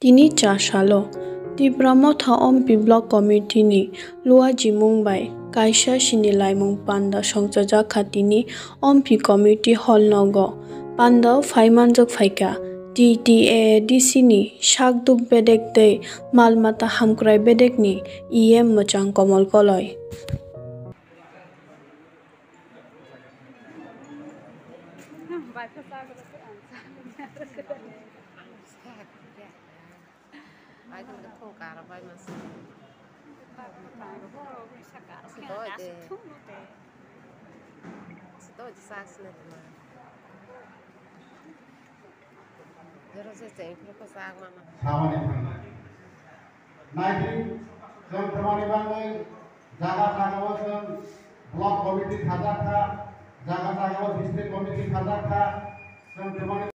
tini cha shalo ti pramotha ompi block committee ni lua jimung bai kaisa sini laimung panda songchaja khatini ompi committee hall nogo panda phaimanjak phaika TTADC ni shakduk bedek tei malmata hamkrai bedek ni EM mochang komol koloi block committee खाजा था, जागा जागा district committee खाजा था,